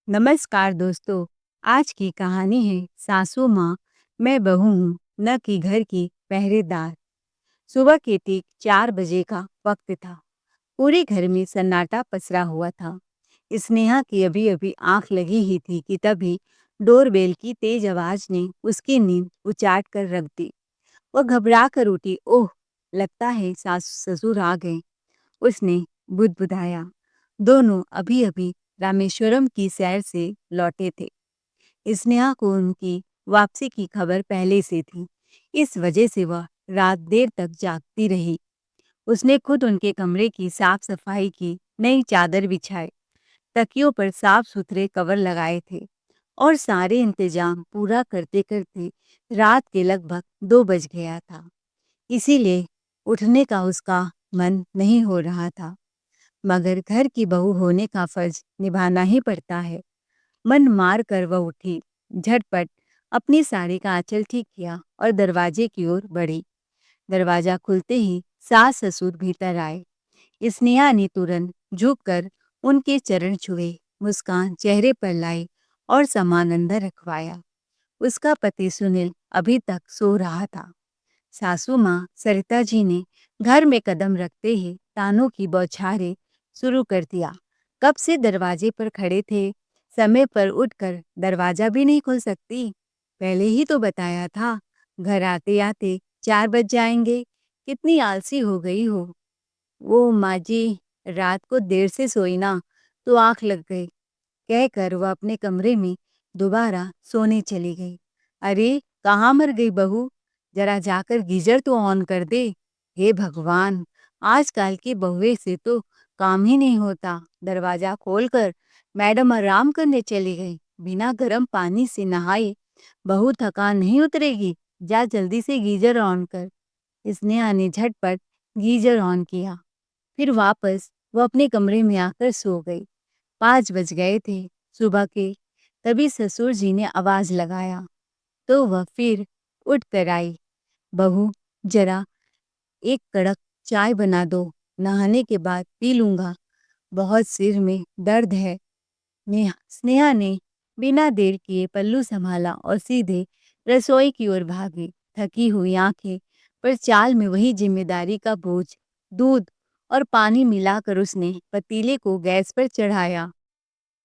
नमस्कार दोस्तों। आज की कहानी है सासू माँ मैं बहू हूँ न कि घर की पहरेदार। सुबह के ठीक 4 बजे का वक्त था। पूरे घर में सन्नाटा पसरा हुआ था। स्नेहा की अभी अभी आंख लगी ही थी कि तभी डोरबेल की तेज आवाज ने उसकी नींद उचाट कर रख दी। वह घबरा कर उठी। ओह, लगता है सास ससुर आ गए, उसने बुदबुदाया। दोनों अभी अभी रामेश्वरम की सैर से लौटे थे। स्नेहा को उनकी वापसी की खबर पहले से थी। इस वजह से वह रात देर तक जागती रही। उसने खुद उनके कमरे की साफ सफाई की, नई चादर बिछाए, तकियों पर साफ सुथरे कवर लगाए थे और सारे इंतजाम पूरा करते करते रात के लगभग 2 बज गया था। इसीलिए उठने का उसका मन नहीं हो रहा था, मगर घर की बहू होने का फर्ज निभाना ही पड़ता है। मन मार कर वह उठी, झटपट अपनी साड़ी का आंचल ठीक किया और दरवाजे की ओर बढ़ी। दरवाजा खुलते ही सास ससुर भीतर आए। स्नेहा ने तुरंत झुककर उनके चरण छुए, मुस्कान चेहरे पर लाई और सामान अंदर रखवाया। उसका पति सुनील अभी तक सो रहा था। सासू माँ सरिता जी ने घर में कदम रखते ही तानों की बौछारें शुरू कर दिया। कब से दरवाजे पर खड़े थे, समय पर उठकर दरवाजा भी नहीं खोल सकती। पहले ही तो बताया था, घर आते आते 4 बज जाएंगे। कितनी आलसी हो गई हो। वो माँ जी, रात को देर से सोई ना, तो आंख लग गई, कहकर वह अपने कमरे में दोबारा सोने चली गई। अरे, कहाँ मर गई बहू, जरा जाकर गीजर तो ऑन कर दे। हे भगवान, आजकल की बहुएं से तो काम ही नहीं होता। दरवाजा खोलकर मैडम आराम करने चली गई, बिना गर्म पानी से नहाए बहू थकान नहीं उतरेगी। जा जल्दी से गीजर ऑन कर। स्नेहा ने झटपट गीजर ऑन किया, फिर वापस वो अपने कमरे में आकर सो गई। 5 बज गए थे सुबह के। तभी ससुर जी ने आवाज लगाया तो वह फिर उठ कर आई। बहू, जरा एक कड़क चाय बना दो, नहाने के बाद पी लूंगा, बहुत सिर में दर्द है। स्नेहा ने बिना देर किए पल्लू संभाला और सीधे रसोई की ओर भागी। थकी हुई आंखें पर चाल में वही जिम्मेदारी का बोझ। दूध और पानी मिलाकर उसने पतीले को गैस पर चढ़ाया।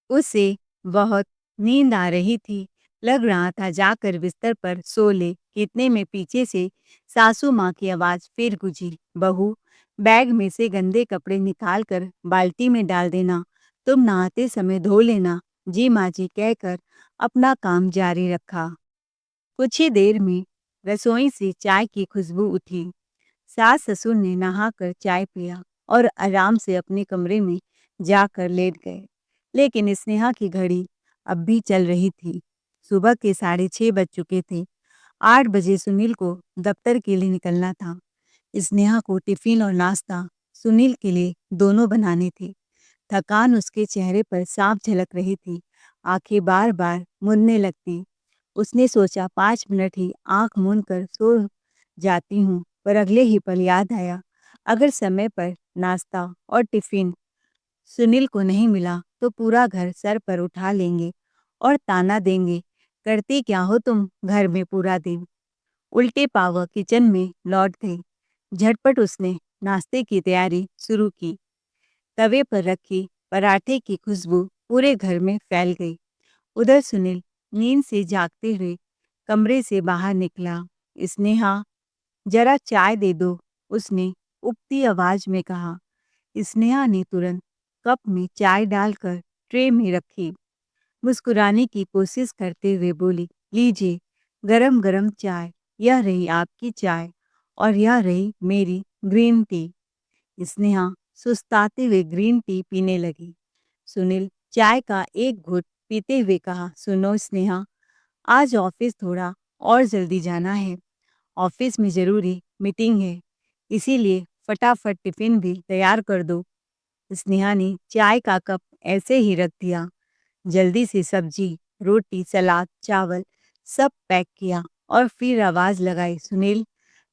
उसे बहुत नींद आ रही थी। लग रहा था जाकर बिस्तर पर सो ले कि इतने में पीछे से सासू माँ की आवाज फिर गूंजी। बहू, बैग में से गंदे कपड़े निकाल कर बाल्टी में डाल देना, तुम नहाते समय धो लेना। जी माँ जी, कहकर अपना काम जारी रखा। कुछ ही देर में रसोई से चाय की खुशबू उठी। सास ससुर ने नहाकर चाय पिया और आराम से अपने कमरे में जाकर लेट गए। लेकिन स्नेहा की घड़ी अब भी चल रही थी। सुबह के 6:30 बज चुके थे। 8 बजे सुनील को दफ्तर के लिए निकलना था। स्नेहा को टिफिन और नाश्ता सुनील के लिए दोनों बनाने थे। थकान उसके चेहरे पर साफ झलक रही थी। आंखें बार बार मुड़ने लगती। उसने सोचा 5 मिनट ही आंख मूंद कर सो जाती हूँ, पर अगले ही पल याद आया, अगर समय पर नाश्ता और टिफिन सुनील को नहीं मिला तो पूरा घर सर पर उठा लेंगे और ताना देंगे, करती क्या हो तुम घर में पूरा दिन। उल्टे पाव किचन में लौट गई। झटपट उसने नाश्ते की तैयारी शुरू की। तवे पर रखी पराठे की खुशबू पूरे घर में फैल गई। उधर सुनील नींद से जागते हुए कमरे से बाहर निकला। स्नेहा, जरा चाय दे दो, उसने उबती आवाज में कहा। स्नेहा ने तुरंत कप में चाय डालकर ट्रे में रखी। मुस्कुराने की कोशिश करते हुए बोली, लीजिए गरम गरम चाय, यह रही आपकी चाय और यह रही मेरी ग्रीन टी। स्नेहा सुस्ताते हुए ग्रीन टी पीने लगी। सुनील चाय का एक घुट पीते हुए कहा, सुनो स्नेहा, आज ऑफिस थोड़ा और जल्दी जाना है। ऑफिस में जरूरी मीटिंग है, इसीलिए फटाफट टिफिन भी तैयार कर दो। स्नेहा ने चाय का कप ऐसे ही रख दिया। जल्दी से सब्जी, रोटी, सलाद, चावल सब पैक किया और फिर आवाज लगाई, सुनील,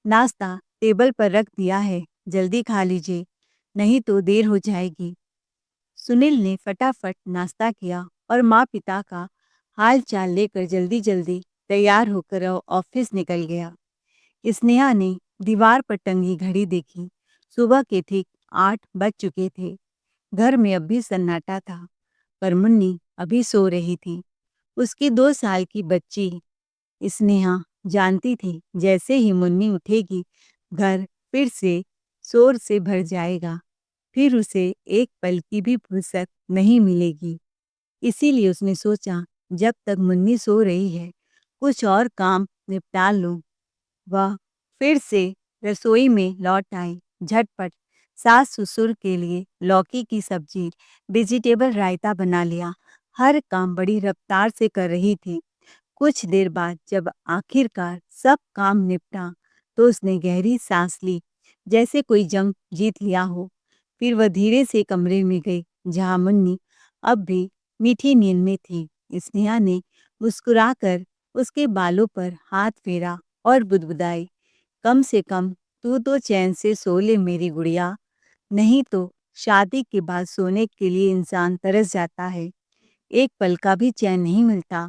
नाश्ता टेबल पर रख दिया है, जल्दी खा लीजिए, नहीं तो देर हो जाएगी। सुनील ने फटाफट नाश्ता किया और माँ पिता का हाल चाल लेकर जल्दी जल्दी तैयार होकर ऑफिस निकल गया। स्नेहा ने दीवार पर टंगी घड़ी देखी। सुबह के ठीक 8 बज चुके थे। घर में अब भी सन्नाटा था, पर मुन्नी अभी सो रही थी। उसकी 2 साल की बच्ची स्नेहा जानती थी, जैसे ही मुन्नी उठेगी घर फिर से शोर से भर जाएगा। फिर उसे एक पल की भी फुर्सत नहीं मिलेगी। इसीलिए उसने सोचा, जब तक मुन्नी सो रही है कुछ और काम निपटा लूं। वह फिर से रसोई में लौट आई। झटपट सास ससुर के लिए लौकी की सब्जी, वेजिटेबल रायता बना लिया। हर काम बड़ी रफ्तार से कर रही थी। कुछ देर बाद जब आखिरकार सब काम निपटा तो उसने गहरी सांस ली, जैसे कोई जंग जीत लिया हो। फिर वह धीरे से कमरे में गई जहां मुन्नी अब भी मीठी नींद में थी। स्नेहा ने मुस्कुराकर उसके बालों पर हाथ फेरा और बुदबुदाई, कम से कम तू तो चैन से सो ले मेरी गुड़िया, नहीं तो शादी के बाद सोने के लिए इंसान तरस जाता है, एक पल का भी चैन नहीं मिलता।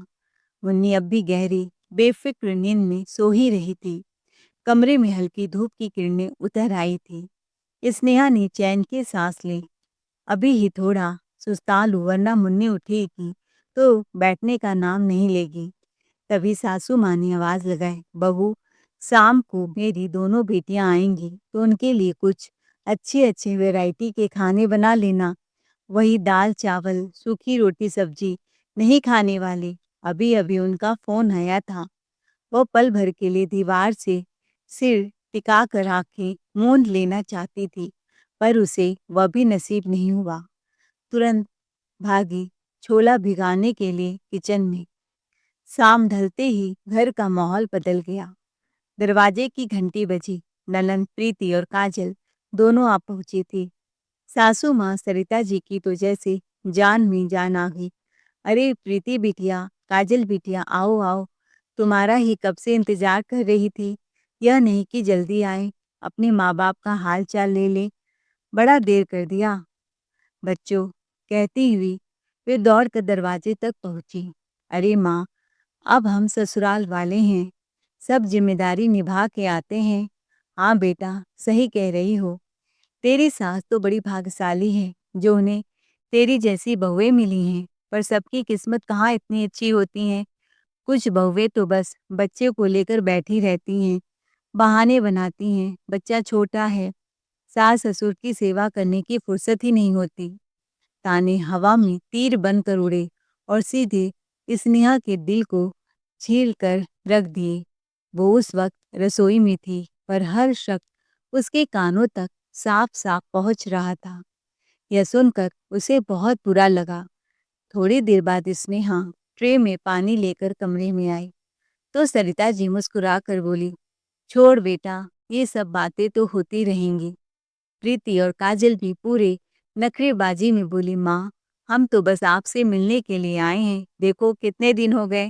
मुन्नी अब भी गहरी बेफिक्र नींद में सो ही रही थी। कमरे में हल्की धूप की किरणें उतर आई थी। स्नेहा ने चैन की सांस ली। अभी ही थोड़ा सुस्ता लूं, वरना मुन्नी उठेगी तो बैठने का नाम नहीं लेगी। तभी सासू माँ ने आवाज लगाई, बहू, शाम को मेरी दोनों बेटियां आएंगी तो उनके लिए कुछ अच्छे अच्छे वैरायटी के खाने बना लेना। वही दाल चावल सूखी रोटी सब्जी नहीं खाने वाले। अभी अभी उनका फोन आया था। वो पल भर के लिए दीवार से सिर टिका कर आंखें मूंद लेना चाहती थी, पर उसे वह भी नसीब नहीं हुआ। तुरंत भागी छोला भिगाने के लिए किचन में। शाम ढलते ही घर का माहौल बदल गया। दरवाजे की घंटी बजी। ननंद प्रीति और काजल दोनों आ पहुंची थी। सासू माँ सरिता जी की तो जैसे जान में जान आ गई। अरे प्रीति बिटिया, काजल बिटिया, आओ आओ, तुम्हारा ही कब से इंतजार कर रही थी। यह नहीं कि जल्दी आए, अपने माँ बाप का हाल चाल ले ले, बड़ा देर कर दिया बच्चों, कहती हुई वे दौड़कर दरवाजे तक पहुंची। अरे माँ, अब हम ससुराल वाले हैं, सब जिम्मेदारी निभा के आते हैं। हाँ बेटा, सही कह रही हो। तेरी सास तो बड़ी भाग्यशाली है जो उन्हें तेरी जैसी बहुएं मिली हैं, पर सबकी किस्मत कहाँ इतनी अच्छी होती हैं। कुछ बहुएं तो बस बच्चे को लेकर बैठी रहती हैं, बहाने बनाती हैं, बच्चा छोटा है, सास ससुर की सेवा करने की फुर्सत ही नहीं होती। ताने हवा में तीर बनकर उड़े और सीधे स्नेहा के दिल को छील कर रख दिए। वो उस वक्त रसोई में थी, पर हर शब्द उसके कानों तक साफ साफ पहुंच रहा था। यह सुनकर उसे बहुत बुरा लगा। थोड़ी देर बाद स्नेहा ट्रे में पानी लेकर कमरे में आई तो सरिता जी मुस्कुरा कर बोली, छोड़ बेटा, ये सब बातें तो होती रहेंगी। प्रीति और काजल भी पूरे नखरेबाजी में बोली, माँ, हम तो बस आपसे मिलने के लिए आए हैं, देखो कितने दिन हो गए।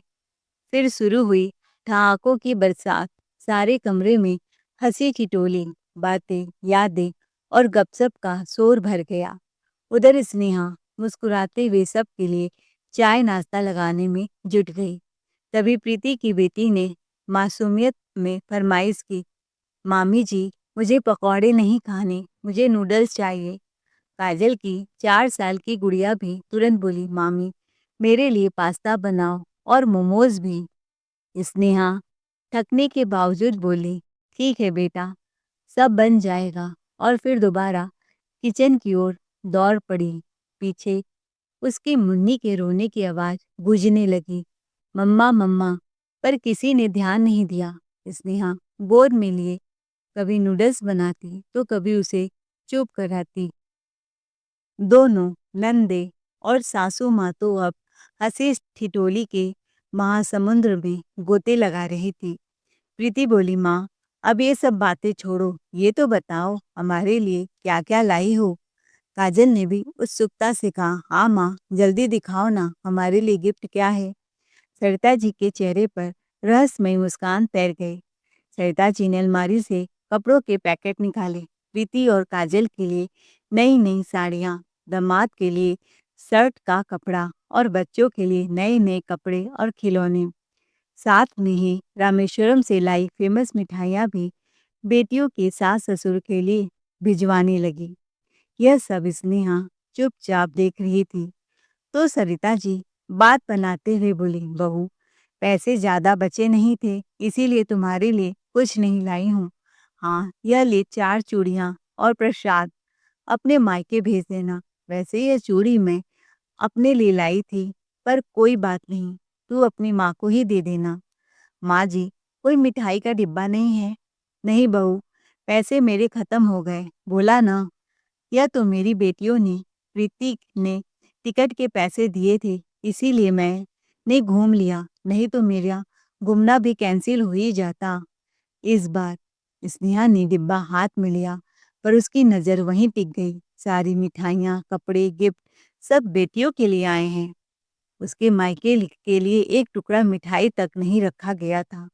फिर शुरू हुई ठहाकों की बरसात। सारे कमरे में हंसी ठिठोली, बातें, यादें और गपशप का शोर भर गया। उधर स्नेहा मुस्कुराते हुए सबके लिए चाय नाश्ता लगाने में जुट गई। तभी प्रीति की बेटी ने मासूमियत में फरमाइश की, मामी जी, मुझे पकौड़े नहीं खाने, मुझे नूडल्स चाहिए। काजल की 4 साल की गुड़िया भी तुरंत बोली, मामी, मेरे लिए पास्ता बनाओ और मोमोज भी। स्नेहा थकने के बावजूद बोली, ठीक है बेटा, सब बन जाएगा। और फिर दोबारा किचन की ओर दौड़ पड़ी। पीछे उसकी मुन्नी के रोने की आवाज गूंजने लगी, मम्मा मम्मा, पर किसी ने ध्यान नहीं दिया। स्नेहा गोद में लिए कभी नूडल्स बनाती तो कभी उसे चुप कराती। दोनों नंदे और सासू माँ तो अब हंसी ठिठोली के महासमुद्र में गोते लगा रही थी। प्रीति बोली, माँ, अब ये सब बातें छोड़ो, ये तो बताओ हमारे लिए क्या क्या लाई हो। काजल ने भी उत्सुकता से कहा, हाँ माँ, जल्दी दिखाओ ना, हमारे लिए गिफ्ट क्या है। सरिता जी के चेहरे पर रहस्यमय मुस्कान तैर गई। सरिता जी ने अलमारी से कपड़ों के पैकेट निकाले। प्रीति और काजल के लिए नई नई साड़ियाँ, दामाद के लिए शर्ट का कपड़ा और बच्चों के लिए नए नए कपड़े और खिलौने। साथ में ही रामेश्वरम से लाई फेमस मिठाइयाँ भी बेटियों के सास ससुर के लिए भिजवाने लगी। यह सब स्नेहा चुपचाप देख रही थी। तो सरिता जी बात बनाते हुए बोली, बहू, पैसे ज्यादा बचे नहीं थे, इसीलिए तुम्हारे लिए कुछ नहीं लाई हूँ। हाँ, यह ले 4 चूड़ियाँ और प्रसाद अपने मायके भेज देना। वैसे यह चूड़ी मैं अपने लिए लाई थी, पर कोई बात नहीं, तू अपनी माँ को ही दे देना। माँ जी, कोई मिठाई का डिब्बा नहीं है? नहीं बहू, पैसे मेरे खत्म हो गए, बोला ना। यह तो मेरी बेटियों ने, प्रीति ने टिकट के पैसे दिए थे, इसीलिए मैंने घूम लिया, नहीं तो मेरा घूमना भी कैंसिल हो ही जाता। इस बार स्नेहा ने डिब्बा हाथ में लिया, पर उसकी नज़र वहीं टिक गई। सारी मिठाइयाँ, कपड़े, गिफ्ट सब बेटियों के लिए आए हैं। उसके मायके के लिए एक टुकड़ा मिठाई तक नहीं रखा गया था।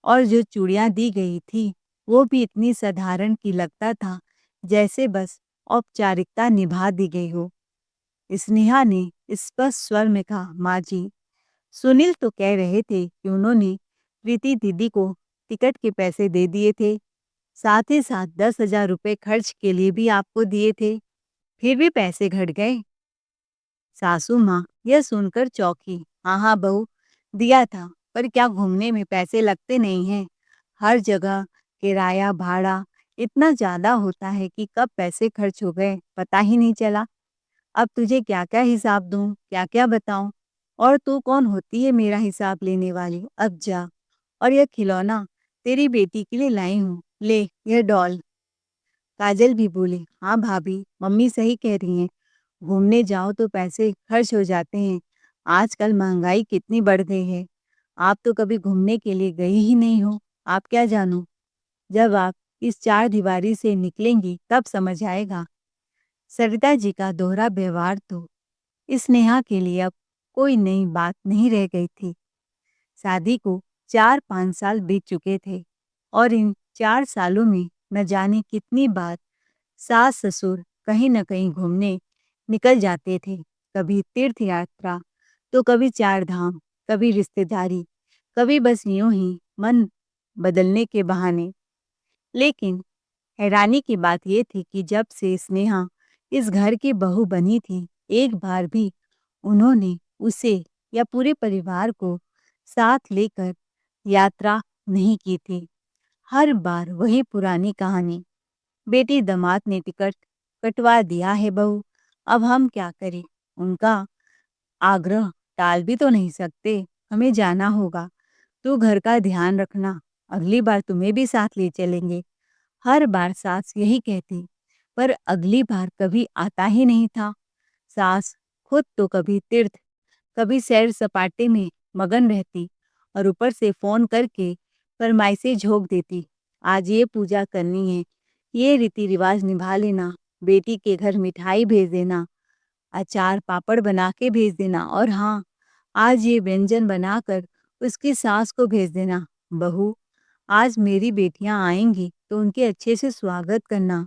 और जो चूड़ियाँ दी गई थी, वो भी इतनी साधारण कि लगता था जैसे बस औपचारिकता निभा दी गई हो। स्नेहा ने स्पष्ट स्वर में कहा, माँ जी, सुनील तो कह रहे थे कि उन्होंने प्रीति दीदी को टिकट के पैसे दे दिए थे, साथ ही साथ 10,000 रुपए खर्च के लिए भी आपको दिए थे, फिर भी पैसे घट गए। सासू माँ यह सुनकर चौंकी। हाँ हाँ बहू, दिया था, पर क्या घूमने में पैसे लगते नहीं हैं? हर जगह किराया भाड़ा इतना ज्यादा होता है कि कब पैसे खर्च हो गए पता ही नहीं चला। अब तुझे क्या क्या हिसाब दूं, क्या क्या बताऊं? और तू कौन होती है मेरा हिसाब लेने वाली? अब जा। और यह खिलौना तेरी बेटी के लिए लाई हूँ, ले यह डॉल। काजल भी बोली, हाँ भाभी, मम्मी सही कह रही हैं, घूमने जाओ तो पैसे खर्च हो जाते हैं। आजकल महंगाई कितनी बढ़ गई है। आप तो कभी घूमने के लिए गई ही नहीं हो, आप क्या जानो। जब आप इस चार दीवारी से निकलेंगी तब समझ आएगा। सरिता जी का दोहरा व्यवहार तो स्नेहा के लिए अब कोई नई बात नहीं रह गई थी। शादी को 4-5 साल बीत चुके थे और इन 4 सालों में न जाने कितनी बार सास ससुर कहीं न कहीं घूमने निकल जाते थे। कभी तीर्थ यात्रा, तो कभी 4 धाम, कभी रिश्तेदारी, कभी बस यूं ही मन बदलने के बहाने। लेकिन हैरानी की बात यह थी कि जब से स्नेहा इस घर की बहू बनी थी, एक बार भी उन्होंने उसे या पूरे परिवार को साथ लेकर यात्रा नहीं की थी। हर बार वही पुरानी कहानी, बेटी दामाद ने टिकट कटवा दिया है बहू, अब हम क्या करें? उनका आग्रह टाल भी तो नहीं सकते, हमें जाना होगा। तू घर का ध्यान रखना, अगली बार तुम्हें भी साथ ले चलेंगे। हर बार सास यही कहती, पर अगली बार कभी आता ही नहीं था। सास खुद तो कभी तीर्थ, कभी सैर सपाटे में मगन रहती और ऊपर से फोन करके फरमाइशें झोंक देती। आज ये पूजा करनी है, ये रीति रिवाज निभा लेना, बेटी के घर मिठाई भेज देना, अचार पापड़ बना के भेज देना, और हाँ, आज ये व्यंजन बनाकर उसकी सास को भेज देना। बहू, आज मेरी बेटियां आएंगी तो उनके अच्छे से स्वागत करना।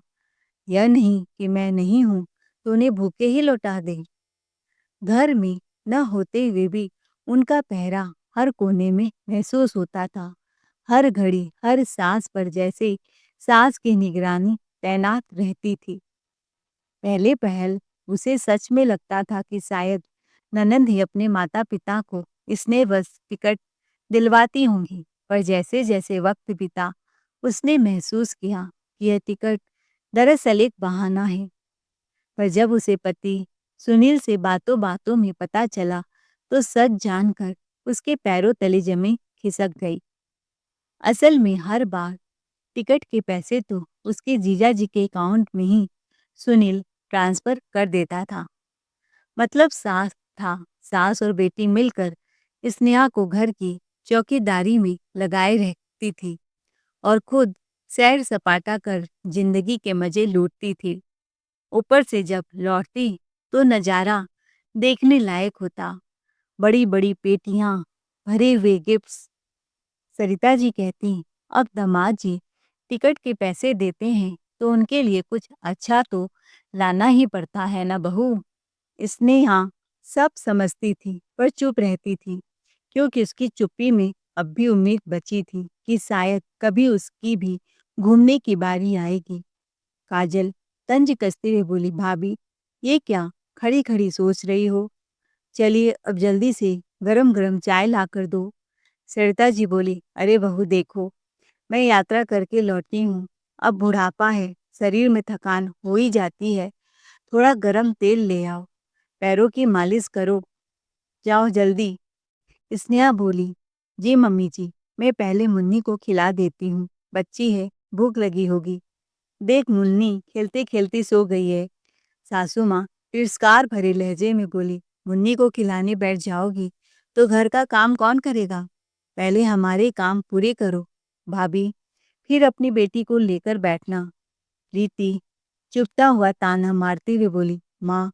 यह नहीं कि मैं नहीं हूं तो उन्हें भूखे ही लौटा दे। घर में न होते हुए भी उनका पहरा हर कोने में महसूस होता था। हर घड़ी हर सांस पर जैसे सास की निगरानी तैनात रहती थी। पहले पहल उसे सच में लगता था कि शायद ननंद ही अपने माता पिता को स्नेहवश टिकट दिलवाती होंगी, पर जैसे जैसे वक्त बीता उसने महसूस किया कि यह टिकट दरअसल एक बहाना है। पर जब उसे पति सुनील से बातों बातों में पता चला तो सच जानकर उसके पैरों तले जमीन खिसक गई। असल में हर बार टिकट के पैसे तो उसके जीजा जी के अकाउंट में ही सुनील ट्रांसफर कर देता था। मतलब सास था, सास और बेटी मिलकर स्नेहा को घर की चौकीदारी में लगाए रखती थी और खुद सैर सपाटा कर जिंदगी के मजे लूटती थी। ऊपर से जब लौटती तो नजारा देखने लायक होता। बड़ी बड़ी पेटियां, भरे हुए गिफ्ट्स। सरिता जी कहती, अब दामाद जी टिकट के पैसे देते हैं तो उनके लिए कुछ अच्छा तो लाना ही पड़ता है ना बहू। स्नेहा सब समझती थी पर चुप रहती थी, क्योंकि उसकी चुप्पी में अब भी उम्मीद बची थी कि शायद कभी उसकी भी घूमने की बारी आएगी। काजल तंज कसते हुए बोली, भाभी ये क्या खड़ी खड़ी सोच रही हो? चलिए अब जल्दी से गरम गरम चाय ला कर दो। सरिता जी बोली, अरे बहू देखो, मैं यात्रा करके लौटी हूँ, अब बुढ़ापा है, शरीर में थकान हो ही जाती है, थोड़ा गरम तेल ले आओ, पैरों की मालिश करो, जाओ जल्दी। स्नेहा बोली, जी मम्मी जी, मैं पहले मुन्नी को खिला देती हूँ, बच्ची है, भूख लगी होगी। देख मुन्नी खेलते खेलते सो गई है। सासू माँ तिरस्कार भरे लहजे में बोली, मुन्नी को खिलाने बैठ जाओगी तो घर का काम कौन करेगा? पहले हमारे काम पूरे करो। भाभी फिर अपनी बेटी को लेकर बैठना। रीति चुपता हुआ ताना मारती हुए बोली, माँ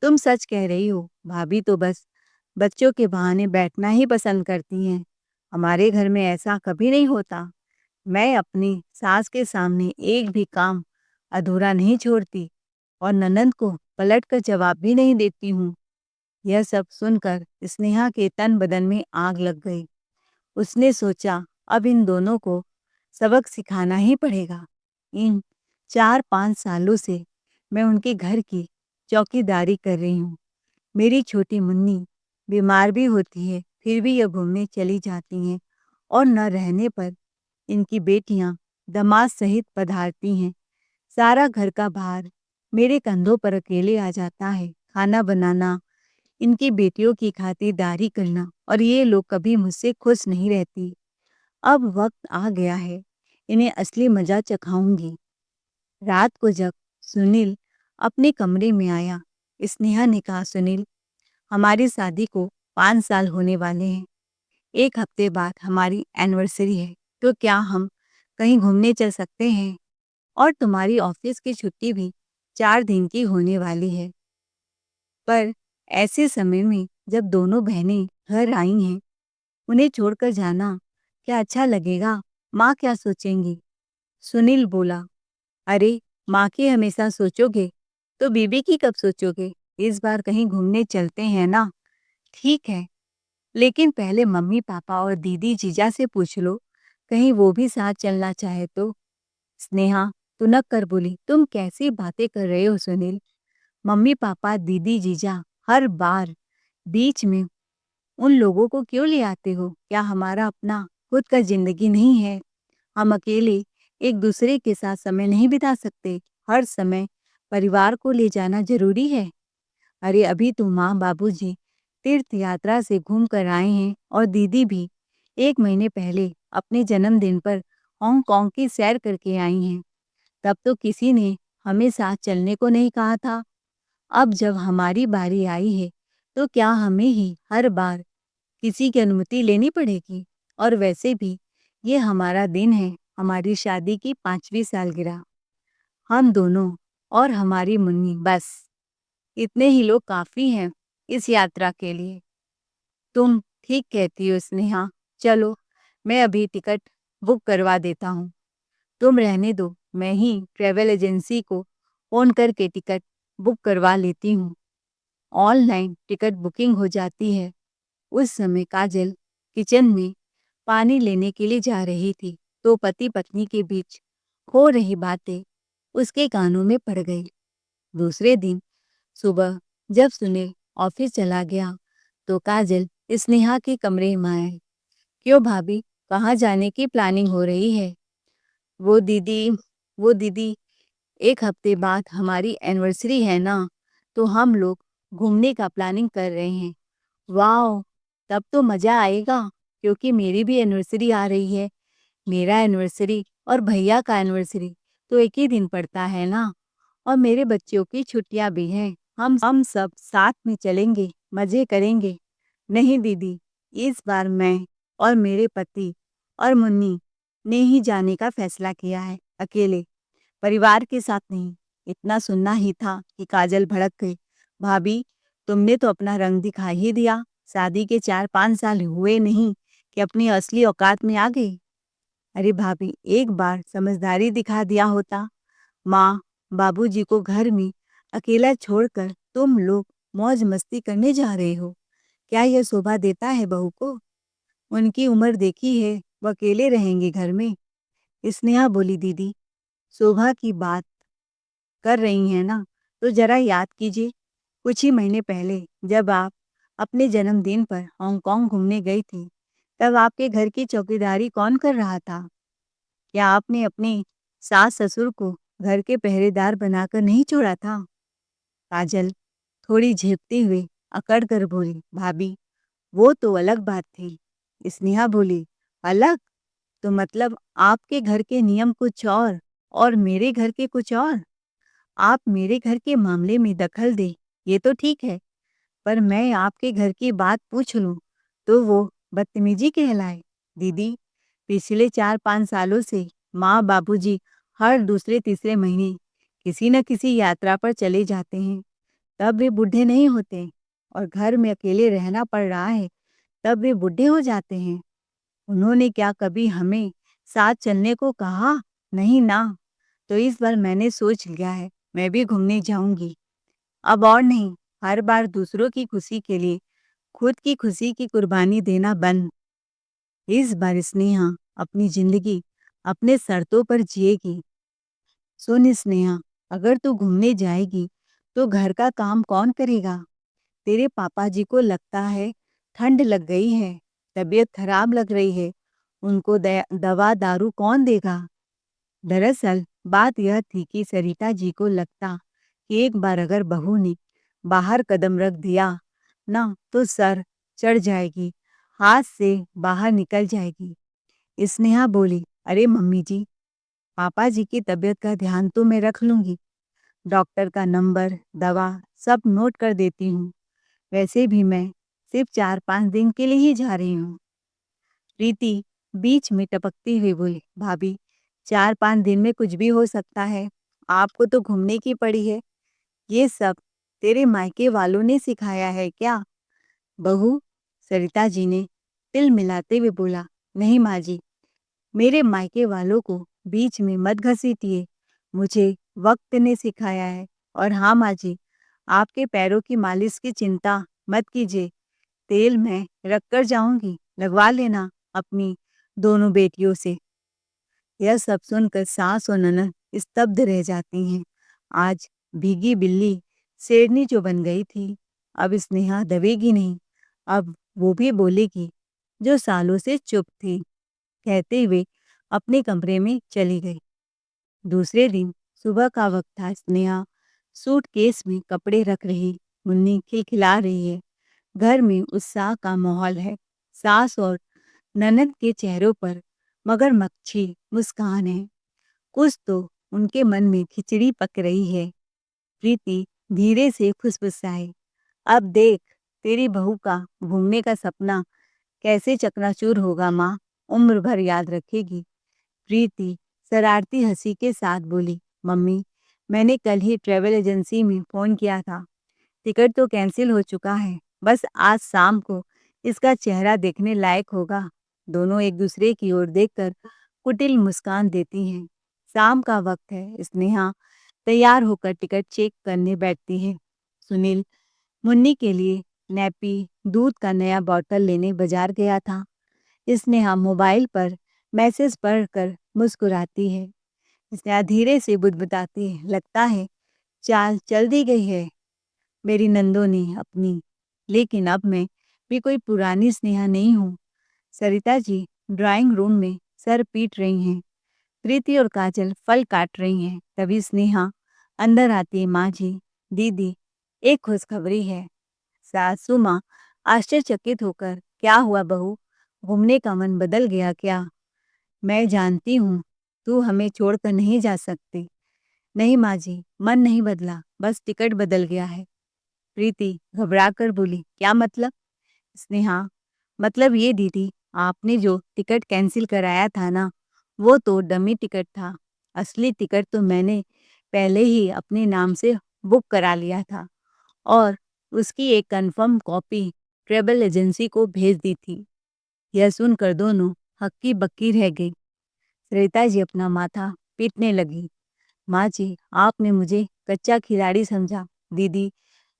तुम सच कह रही हो, भाभी तो बस बच्चों के बहाने बैठना ही पसंद करती हैं। हमारे घर में ऐसा कभी नहीं होता। मैं अपनी सास के सामने एक भी काम अधूरा नहीं छोड़ती और ननंद को पलट कर जवाब भी नहीं देती हूँ। यह सब सुनकर स्नेहा के तन बदन में आग लग गई। उसने सोचा अब इन दोनों को सबक सिखाना ही पड़ेगा। इन 4-5 सालों से मैं उनके घर की चौकीदारी कर रही हूँ। मेरी छोटी मुन्नी बीमार भी होती है, फिर भी यह घूमने चली जाती हैं और न रहने पर इनकी बेटियां दामाद सहित पधारती हैं। सारा घर का भार मेरे कंधों पर अकेले आ जाता है। खाना बनाना, इनकी बेटियों की खातिरदारी करना, और ये लोग कभी मुझसे खुश नहीं रहती। अब वक्त आ गया है, इन्हें असली मजा चखाऊंगी। रात को जब सुनील अपने कमरे में आया, स्नेहा ने कहा, सुनील हमारी शादी को 5 साल होने वाले हैं। 1 हफ्ते बाद हमारी एनिवर्सरी है, तो क्या हम कहीं घूमने चल सकते हैं? और तुम्हारी ऑफिस की छुट्टी भी 4 दिन की होने वाली है। पर ऐसे समय में जब दोनों बहनें घर आई हैं, उन्हें छोड़कर जाना क्या अच्छा लगेगा? माँ क्या सोचेंगी? सुनील बोला, अरे माँ की हमेशा सोचोगे तो बीबी की कब सोचोगे? इस बार कहीं घूमने चलते हैं ना? ठीक है, लेकिन पहले मम्मी पापा और दीदी जीजा से पूछ लो, कहीं वो भी साथ चलना चाहे तो। स्नेहा तुनक कर बोली, तुम कैसी बातें कर रहे हो सुनील? मम्मी पापा दीदी जीजा हर बार बीच में उन लोगों को क्यों ले आते हो? क्या हमारा अपना खुद का जिंदगी नहीं है? हम अकेले एक दूसरे के साथ समय नहीं बिता सकते? हर समय परिवार को ले जाना जरूरी है? अरे अभी तो माँ बाबूजी तीर्थ यात्रा से घूम कर आए हैं और दीदी भी 1 महीने पहले अपने जन्मदिन पर हांगकांग की सैर करके आई हैं। तब तो किसी ने हमें साथ चलने को नहीं कहा था। अब जब हमारी बारी आई है, तो क्या हमें ही हर बार किसी की अनुमति लेनी पड़ेगी? और वैसे भी ये हमारा दिन है, हमारी शादी की 5वीं सालगिरह। हम दोनों और हमारी मुन्नी, बस इतने ही लोग काफी हैं इस यात्रा के लिए। तुम ठीक कहती हो स्नेहा, चलो मैं अभी टिकट बुक करवा देता हूँ। तुम रहने दो, मैं ही ट्रैवल एजेंसी को फ़ोन करके टिकट बुक करवा लेती हूँ। ऑनलाइन टिकट बुकिंग हो जाती है। उस समय काजल किचन में पानी लेने के लिए जा रही थी, तो पति पत्नी के बीच हो रही बातें उसके कानों में पड़ गई। दूसरे दिन सुबह जब सुनील ऑफिस चला गया, तो काजल स्नेहा के कमरे में आई। क्यों भाभी, कहाँ जाने की प्लानिंग हो रही है? वो दीदी वो दीदी 1 हफ्ते बाद हमारी एनिवर्सरी है ना, तो हम लोग घूमने का प्लानिंग कर रहे हैं। वाओ! तब तो मज़ा आएगा, क्योंकि मेरी भी एनिवर्सरी आ रही है। मेरा एनिवर्सरी और भैया का एनिवर्सरी तो एक ही दिन पड़ता है ना, और मेरे बच्चों की छुट्टियां भी हैं। हम सब साथ में चलेंगे, मज़े करेंगे। नहीं दीदी, इस बार मैं और मेरे पति और मुन्नी ने ही जाने का फैसला किया है, अकेले, परिवार के साथ नहीं। इतना सुनना ही था कि काजल भड़क गई। भाभी, तुमने तो अपना रंग दिखा ही दिया। शादी के 4-5 साल हुए नहीं कि अपनी असली औकात में आ गई। अरे भाभी, एक बार समझदारी दिखा दिया होता। माँ बाबूजी को घर में अकेला छोड़कर तुम लोग मौज मस्ती करने जा रहे हो। क्या यह शोभा देता है बहू को? उनकी उम्र देखी है, वो अकेले रहेंगे घर में। स्नेहा बोली, दीदी शोभा की बात कर रही हैं ना, तो जरा याद कीजिए कुछ ही महीने पहले जब आप अपने जन्मदिन पर हांगकांग घूमने गई थी, तब आपके घर की चौकीदारी कौन कर रहा था? क्या आपने अपने सास ससुर को घर के पहरेदार बनाकर नहीं छोड़ा था? काजल थोड़ी झेपते हुए अकड़ कर बोली, भाभी वो तो अलग बात थी। स्नेहा बोली, अलग? तो मतलब आपके घर के नियम कुछ और मेरे घर के कुछ और। आप मेरे घर के मामले में दखल दे, ये तो ठीक है, पर मैं आपके घर की बात पूछ लूं तो वो बदतमीजी कहलाए। दीदी पिछले 4-5 सालों से माँ बाबूजी हर दूसरे तीसरे महीने किसी न किसी यात्रा पर चले जाते हैं, तब वे बूढ़े नहीं होते, और घर में अकेले रहना पड़ रहा है तब वे बूढ़े हो जाते हैं। उन्होंने क्या कभी हमें साथ चलने को कहा? नहीं ना। तो इस बार मैंने सोच लिया है, मैं भी घूमने जाऊंगी। अब और नहीं, हर बार दूसरों की खुशी के लिए खुद की खुशी की कुर्बानी देना बंद। इस बार स्नेहा अपनी जिंदगी अपने शर्तों पर जिएगी। सुन स्नेहा, अगर तू घूमने जाएगी तो घर का काम कौन करेगा? तेरे पापा जी को लगता है ठंड लग गई है, तबीयत खराब लग रही है, उनको दवा दारू कौन देगा? दरअसल बात यह थी कि सरिता जी को लगता कि एक बार अगर बहू ने बाहर कदम रख दिया ना, तो सर चढ़ जाएगी, हाथ से बाहर निकल जाएगी। स्नेहा बोली, अरे मम्मी जी, पापा जी की तबीयत का ध्यान तो मैं रख लूंगी। डॉक्टर का नंबर, दवा सब नोट कर देती हूँ। वैसे भी मैं सिर्फ 4-5 दिन के लिए ही जा रही हूँ। प्रीति बीच में टपकती हुई बोली, भाभी 4-5 दिन में कुछ भी हो सकता है, आपको तो घूमने की पड़ी है। ये सब तेरे मायके वालों ने सिखाया है क्या? बहू, सरिता जी ने तिल मिलाते हुए बोला, नहीं माँ जी, मेरे मायके वालों को बीच में मत घसीटिए, मुझे वक्त ने सिखाया है। और हाँ माँ जी, आपके पैरों की मालिश की चिंता मत कीजिए, तेल मैं रख कर जाऊंगी, लगवा लेना अपनी दोनों बेटियों से। यह सब सुनकर सास और ननद स्तब्ध रह जाती हैं। आज भीगी बिल्ली शेरनी जो बन गई थी, अब स्नेहा दबेगी नहीं, अब वो भी बोलेगी जो सालों से चुप थी, कहते हुए अपने कमरे में चली गई। दूसरे दिन सुबह का वक्त था। स्नेहा सूटकेस में कपड़े रख रही, मुन्नी खिलखिला रही है। घर में उत्साह का माहौल है। सास और ननद के चेहरों पर मगरमच्छी मुस्कान है। कुछ तो उनके मन में खिचड़ी पक रही है। प्रीति धीरे से फुसफुसाई, अब देख तेरी बहू का घूमने का सपना कैसे चकनाचूर होगा माँ, उम्र भर याद रखेगी। प्रीति शरारती हंसी के साथ बोली, मम्मी मैंने कल ही ट्रैवल एजेंसी में फ़ोन किया था, टिकट तो कैंसिल हो चुका है, बस आज शाम को इसका चेहरा देखने लायक होगा। दोनों एक दूसरे की ओर देखकर कुटिल मुस्कान देती हैं। शाम का वक्त है। स्नेहा तैयार होकर टिकट चेक करने बैठती है। सुनील मुन्नी के लिए नैपी दूध का नया बॉटल लेने बाजार गया था। स्नेहा मोबाइल पर मैसेज पढ़कर मुस्कुराती है। स्नेहा धीरे से बुदबुदाती है, लगता है चाल चल दी गई है मेरी नंदों ने अपनी, लेकिन अब मैं भी कोई पुरानी स्नेहा नहीं हूँ। सरिता जी ड्राइंग रूम में सर पीट रही हैं। प्रीति और काजल फल काट रही हैं। तभी स्नेहा अंदर आती है, माँ जी, दीदी, एक खुशखबरी है। सासू माँ आश्चर्यचकित होकर, क्या हुआ बहू, घूमने का मन बदल गया क्या? मैं जानती हूँ तू हमें छोड़कर नहीं जा सकती। नहीं माँ जी, मन नहीं बदला, बस टिकट बदल गया है। प्रीति घबराकर बोली, क्या मतलब? स्नेहा, मतलब ये दीदी, आपने जो टिकट कैंसिल कराया था ना, वो तो डमी टिकट था। असली टिकट तो मैंने पहले ही अपने नाम से बुक करा लिया था और उसकी एक कंफर्म कॉपी ट्रैवल एजेंसी को भेज दी थी। यह सुनकर दोनों हक्की बक्की रह गई। सरिता जी अपना माथा पीटने लगी। माँ जी, आपने मुझे कच्चा खिलाड़ी समझा। दीदी,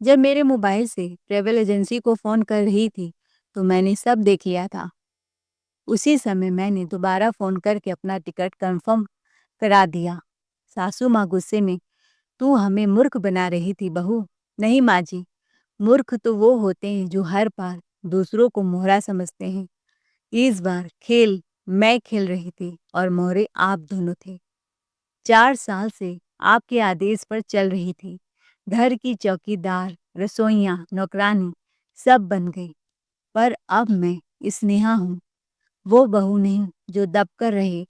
जब मेरे मोबाइल से ट्रैवल एजेंसी को फ़ोन कर रही थी, तो मैंने सब देख लिया था। उसी समय मैंने दोबारा फ़ोन करके अपना टिकट कंफर्म करा दिया। सासू माँ गुस्से में, "तू हमें मूर्ख बना रही थी बहू।" "नहीं माँ जी, मूर्ख तो वो होते हैं जो हर बार दूसरों को मोहरा समझते हैं। इस बार खेल मैं खेल रही थी और मोहरे आप दोनों थे। 4 साल से आपके आदेश पर चल रही थी। घर की चौकीदार, रसोइयाँ, नौकरानी सब बन गई। पर अब मैं स्नेहा हूँ, वो बहू नहीं जो दब कर रहे।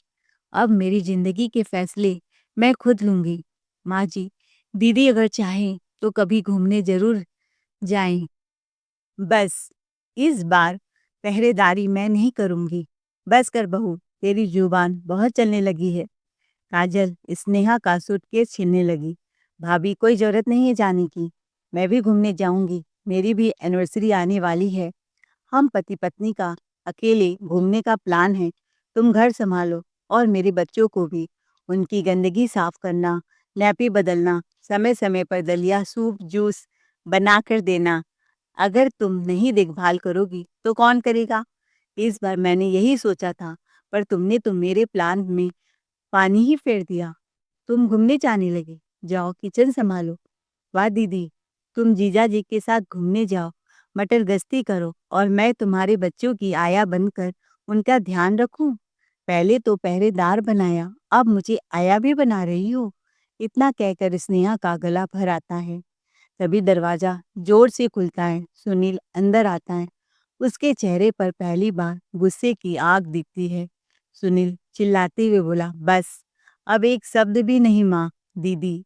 अब मेरी जिंदगी के फैसले मैं खुद लूंगी। माँ जी, दीदी अगर चाहें तो कभी घूमने जरूर जाएं। बस इस बार पहरेदारी मैं नहीं करूंगी। बस कर बहू, तेरी जुबान बहुत चलने लगी है। काजल स्नेहा का सूटकेस छीनने लगी। भाभी, कोई जरूरत नहीं है जाने की। मैं भी घूमने जाऊंगी। मेरी भी एनिवर्सरी आने वाली है। हम पति पत्नी का अकेले घूमने का प्लान है। तुम घर संभालो और मेरे बच्चों को भी उनकी गंदगी साफ करना, नैपी बदलना, समय समय पर दलिया, सूप, जूस बना कर देना। अगर तुम नहीं देखभाल करोगी तो कौन करेगा? इस बार मैंने यही सोचा था, पर तुमने तो मेरे प्लान में पानी ही फेर दिया। तुम घूमने जाने लगे। जाओ किचन संभालो। वाह दीदी, तुम जीजा जी के साथ घूमने जाओ, मटर गश्ती करो और मैं तुम्हारे बच्चों की आया बनकर उनका ध्यान रखूं। पहले तो पहरेदार बनाया, अब मुझे आया भी बना रही हो। इतना कहकर स्नेहा का गला भर आता है। तभी दरवाजा जोर से खुलता है। सुनील अंदर आता है। उसके चेहरे पर पहली बार गुस्से की आग दिखती है। सुनील चिल्लाते हुए बोला, बस अब एक शब्द भी नहीं माँ। दीदी,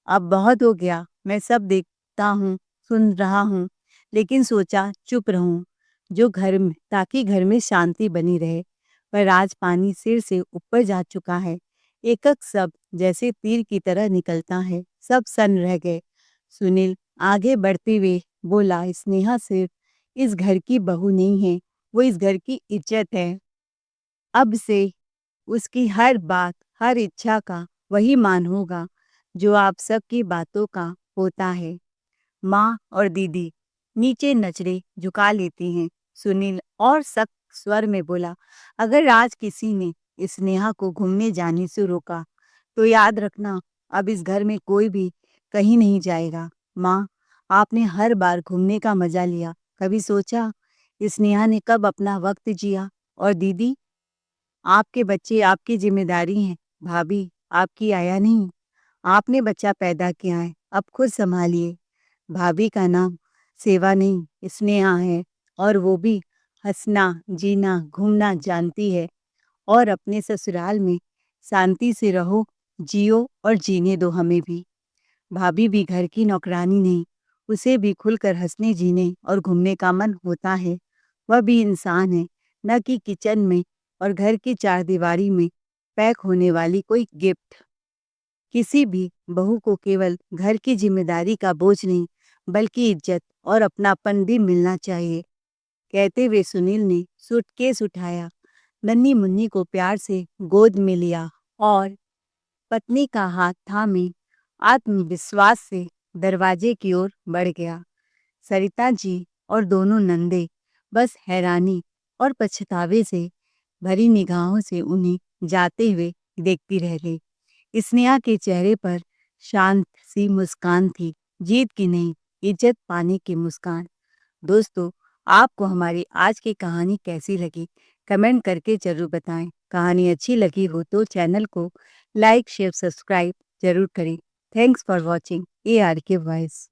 अब बहुत हो गया। मैं सब देखता हूँ, सुन रहा हूँ, लेकिन सोचा चुप रहूं, जो घर में ताकि घर में शांति बनी रहे। पर आज पानी सिर से ऊपर जा चुका है। एक एक शब्द जैसे तीर की तरह निकलता है। सब सन्न रह गए। सुनील आगे बढ़ते हुए बोला, स्नेहा सिर्फ इस घर की बहू नहीं है, वो इस घर की इज्जत है। अब से उसकी हर बात, हर इच्छा का वही मान होगा जो आप सबकी बातों का होता है। माँ और दीदी नीचे नजरें झुका लेती हैं। सुनील और सख्त स्वर में बोला, अगर आज किसी ने स्नेहा को घूमने जाने से रोका तो याद रखना, अब इस घर में कोई भी कहीं नहीं जाएगा। माँ, आपने हर बार घूमने का मजा लिया, कभी सोचा स्नेहा ने कब अपना वक्त जिया? और दीदी, आपके बच्चे आपकी जिम्मेदारी हैं। भाभी, आपकी आया नहीं, आपने बच्चा पैदा किया है, अब खुद संभालिए। भाभी का नाम सेवा नहीं स्नेहा है, और वो भी हंसना, जीना, घूमना जानती है। और अपने ससुराल में शांति से रहो, जियो और जीने दो हमें भी। भाभी भी घर की नौकरानी नहीं, उसे भी खुलकर हंसने, जीने और घूमने का मन होता है। वह भी इंसान है, न कि किचन में और घर की चारदीवारी में पैक होने वाली कोई गिफ्ट। किसी भी बहू को केवल घर की जिम्मेदारी का बोझ नहीं, बल्कि इज्जत और अपनापन भी मिलना चाहिए। कहते हुए सुनील ने सूटकेस उठाया, नन्ही मुन्नी को प्यार से गोद में लिया और पत्नी का हाथ थामे आत्मविश्वास से दरवाजे की ओर बढ़ गया। सरिता जी और दोनों नंदे बस हैरानी और पछतावे से भरी निगाहों से उन्हें जाते हुए देखती रह गई। स्नेहा के चेहरे पर शांत सी मुस्कान थी, जीत की नहीं, इज्जत पाने की मुस्कान। दोस्तों, आपको हमारी आज की कहानी कैसी लगी? कमेंट करके जरूर बताएं। कहानी अच्छी लगी हो तो चैनल को लाइक, शेयर, सब्सक्राइब जरूर करें। Thanks for watching ARK voice.